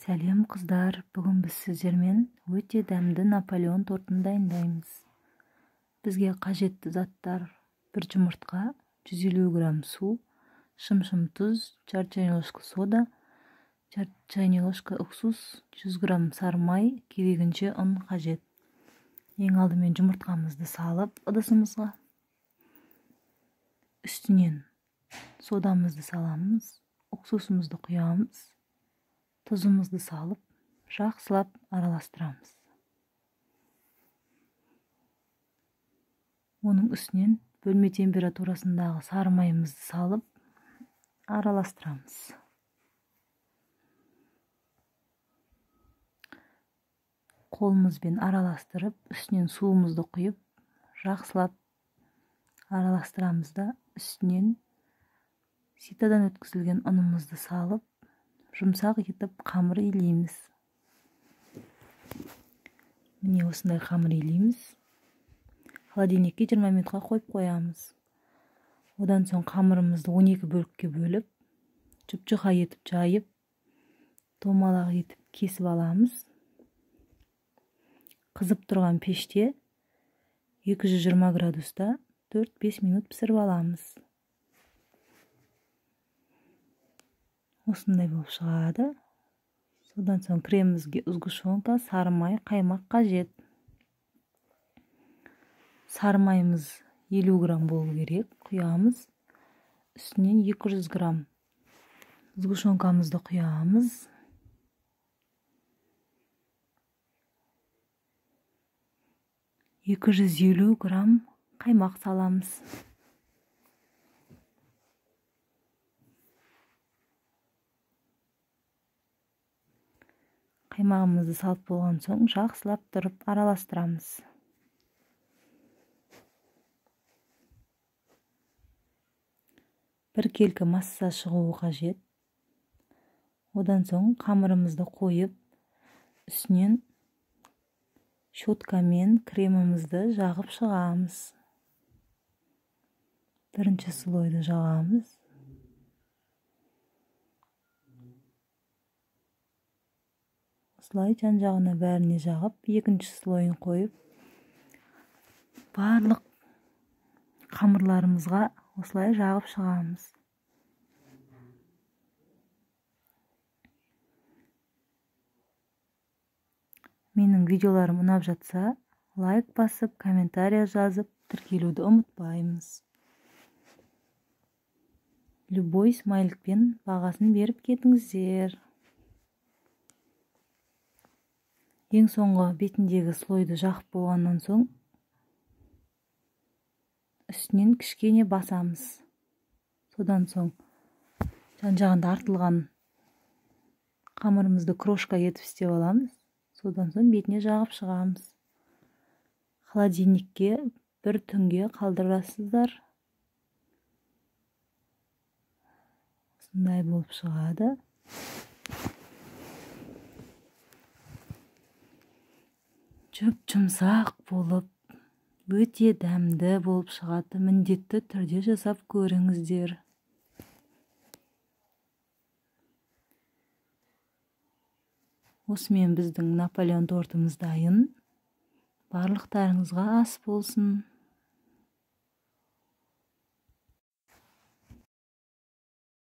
Сәлем қыздар, бүгін біз сіздермен өте дәмді Наполеон тортын дайындаймыз. Бізге қажетті заттар: 1 жұмыртқа, 150 грамм су, шым-шым тұз, жарты чайный ложка сода, жарты чайный ложка уксус, 100 грамм сары май, керегінше ұн қажет. Ең алдымен жұмыртқамызды салып ыдысымызға, үстінен содамызды саламыз, уксусымызды құямыз, тұзымызды салып, жақсылап араластырамыз. Оның үстінен бөлме температурасындағы сары майымызды салып, араластырамыз. Қолымызбен араластырып, үстінен суымызды құйып, жақсылап араластырамыз да, үстінен ситадан өткізілген ұнымызды салып, жұмсақ етіп қамыр илейміз. Міне осындай қамыр илейміз. Холодильникке 20 минутқа қойып қоямыз. Одан соң қамырымызды 12 бөлікке бөліп, жұп-жұқа етіп жайып, томалақ етіп кесіп аламыз. Қызып тұрған пеште 220 градуста 4-5 минут пісіріп аламыз. Осындай болып шығады. Содан соң кремімізге сгущенка, сары май, қаймақ қажет. Сары майымыз 50 грамм болу керек. Құямыз. Үстінен 200 грамм сгущенкамызды құямыз. Екі 250 грамм қаймақ саламыз. Қаймағымызды салып болған соң жақсылап тұрып араластырамыз. Бір келкі масса шығуы қажет. Одан соң қамырымызды қойып, үстінен щеткамен кремімізді жағып шығамыз. Бірінші слойды жағамыз. Осылай жан-жағына бәріне жағып, екінші слойын қойып, барлық қамырларымызға осылай жағып шығамыз. Менің видеоларым ұнап жатса, лайк басып, комментария жазып, тіркелуді ұмытпаймыз. Любой смайлікпен бағасын беріп кетіңіздер. Ең соңғы бетіндегі слойды жағып болғаннан соң, үстінен кішкене басамыз. Содан соң жан-жағында артылған қамырымызды крошка етіп істеп аламыз. Содан соң бетіне жағып шығамыз. Холодильникке 1 түнге қалдырасыздар. Осындай болып шығады. Жұмсақ болып, өте дәмді болып шығады. Міндетті түрде жасап көріңіздер. Осымен біздің Наполеон тортымыз дайын. Барлықтарыңызға ас болсын.